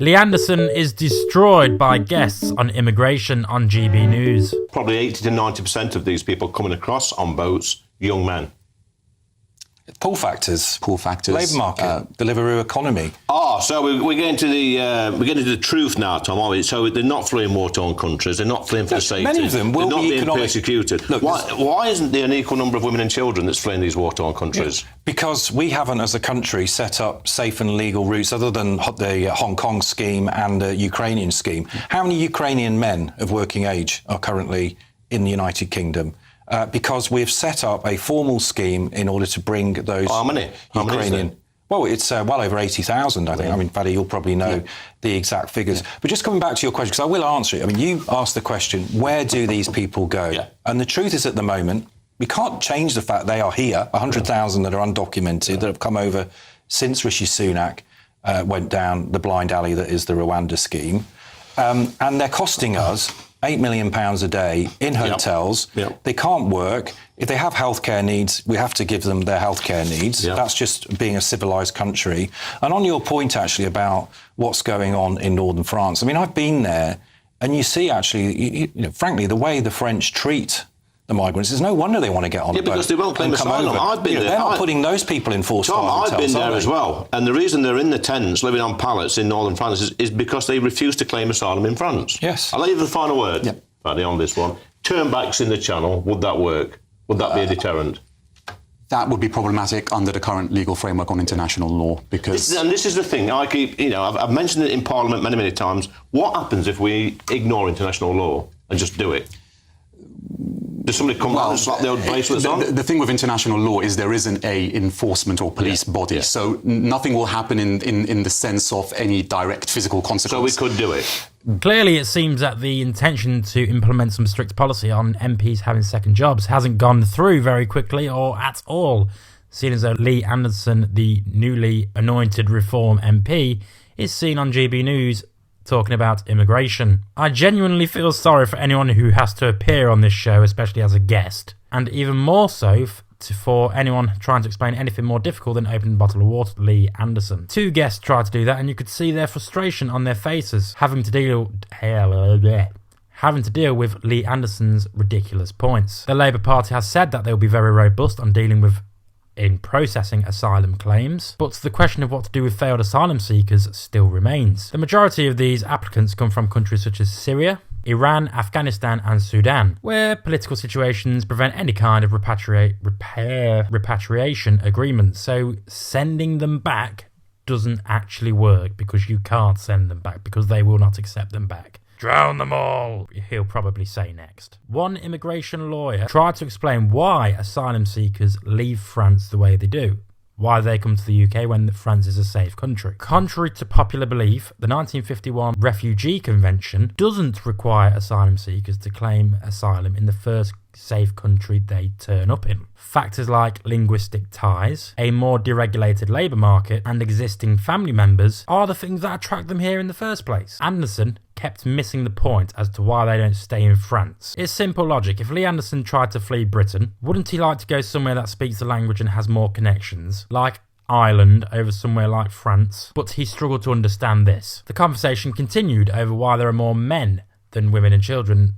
Lee Anderson is destroyed by guests on immigration on GB News. Probably 80 to 90% of these people coming across on boats, young men. Pull factors. Labour market. Deliveroo economy. So we're getting to the truth now, Tom, are we? So they're not fleeing war-torn countries. They're not fleeing for the safety. Many of them will they're not be being economic... persecuted. Look, why isn't there an equal number of women and children that's fleeing these war-torn countries? Because we haven't, as a country, set up safe and legal routes other than the Hong Kong scheme and the Ukrainian scheme. How many Ukrainian men of working age are currently in the United Kingdom? Because we've set up a formal scheme in order to bring those Ukrainian... Well, it's well over 80,000, I think. Yeah. I mean, Paddy, you'll probably know the exact figures. Yeah. But just coming back to your question, because I will answer it. I mean, you asked the question, where do these people go? Yeah. And the truth is, at the moment, we can't change the fact they are here, 100,000 that are undocumented, that have come over since Rishi Sunak went down the blind alley that is the Rwanda scheme. And they're costing us £8 million a day in hotels. Yep. They can't work. If they have healthcare needs, we have to give them their healthcare needs. Yep. That's just being a civilised country. And on your point, actually, about what's going on in northern France, I mean, I've been there, and you see, actually, you know, frankly, the way the French treat the migrants, there's no wonder they want to get on a boat. Because they won't claim asylum. I've been there. They're not putting those people in forced fire hotels. I've been there as well. And the reason they're in the tents, living on pallets in northern France, is because they refuse to claim asylum in France. Yes. I'll leave the final word, Paddy, on this one. Turnbacks in the Channel, would that work? Would that be a deterrent? That would be problematic under the current legal framework on international law, because... And this is the thing, I keep, I've mentioned it in Parliament many, many times. What happens if we ignore international law and just do it? Does somebody come down and slap the old bracelets on? The thing with international law is there isn't a enforcement or police body, so nothing will happen in the sense of any direct physical consequence. So we could do it. Clearly, it seems that the intention to implement some strict policy on MPs having second jobs hasn't gone through very quickly or at all, seeing as though Lee Anderson, the newly anointed Reform MP, is seen on GB News talking about immigration. I genuinely feel sorry for anyone who has to appear on this show, especially as a guest, and even more so for anyone trying to explain anything more difficult than opening a bottle of water to Lee Anderson. Two guests tried to do that, and you could see their frustration on their faces, having to deal with Lee Anderson's ridiculous points. The Labour Party has said that they will be very robust on dealing with in processing asylum claims, but the question of what to do with failed asylum seekers still remains. The majority of these applicants come from countries such as Syria, Iran, Afghanistan and Sudan, where political situations prevent any kind of repatriation agreements, so sending them back doesn't actually work, because you can't send them back, because they will not accept them back. Drown them all, he'll probably say next. One immigration lawyer tried to explain why asylum seekers leave France the way they do, why they come to the UK when France is a safe country. Contrary to popular belief, the 1951 Refugee Convention doesn't require asylum seekers to claim asylum in the first safe country they turn up in. Factors like linguistic ties, a more deregulated labour market, and existing family members are the things that attract them here in the first place. Anderson kept missing the point as to why they don't stay in France. It's simple logic. If Lee Anderson tried to flee Britain, wouldn't he like to go somewhere that speaks the language and has more connections, like Ireland over somewhere like France? But he struggled to understand this. The conversation continued over why there are more men than women and children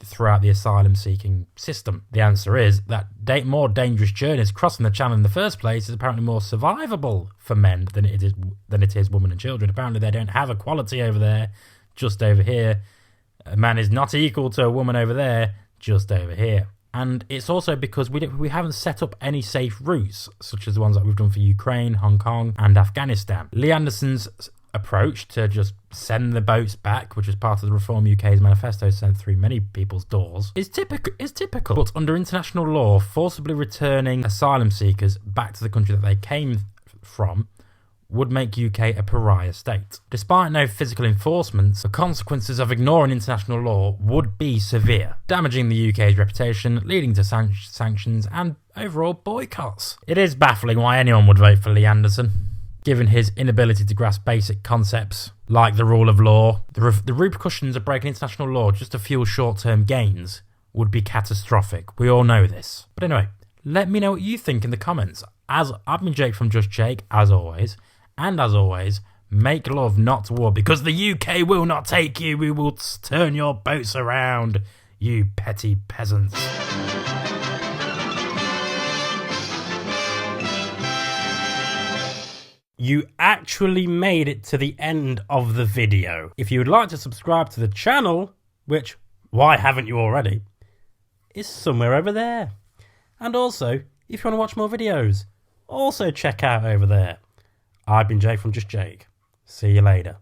throughout the asylum-seeking system. The answer is that more dangerous journeys crossing the channel in the first place is apparently more survivable for men than it is women and children. Apparently they don't have equality over there, just over here. A man is not equal to a woman over there, just over here. And it's also because we haven't set up any safe routes, such as the ones that we've done for Ukraine, Hong Kong and Afghanistan. Lee Anderson's approach to just send the boats back, which is part of the Reform UK's manifesto sent through many people's doors, is typical. But under international law, forcibly returning asylum seekers back to the country that they came from would make UK a pariah state. Despite no physical enforcement, the consequences of ignoring international law would be severe, damaging the UK's reputation, leading to sanctions and overall boycotts. It is baffling why anyone would vote for Lee Anderson, given his inability to grasp basic concepts like the rule of law. The repercussions of breaking international law just to fuel short-term gains would be catastrophic. We all know this. But anyway, let me know what you think in the comments. I've been Jake from Just Jake, as always. And as always, Make love, not war, because the UK will not take you. We will turn your boats around, you petty peasants. You actually made it to the end of the video. If you would like to subscribe to the channel, which, why haven't you already, is somewhere over there. And also, if you want to watch more videos, also check out over there. I've been Jake from Just Jake. See you later.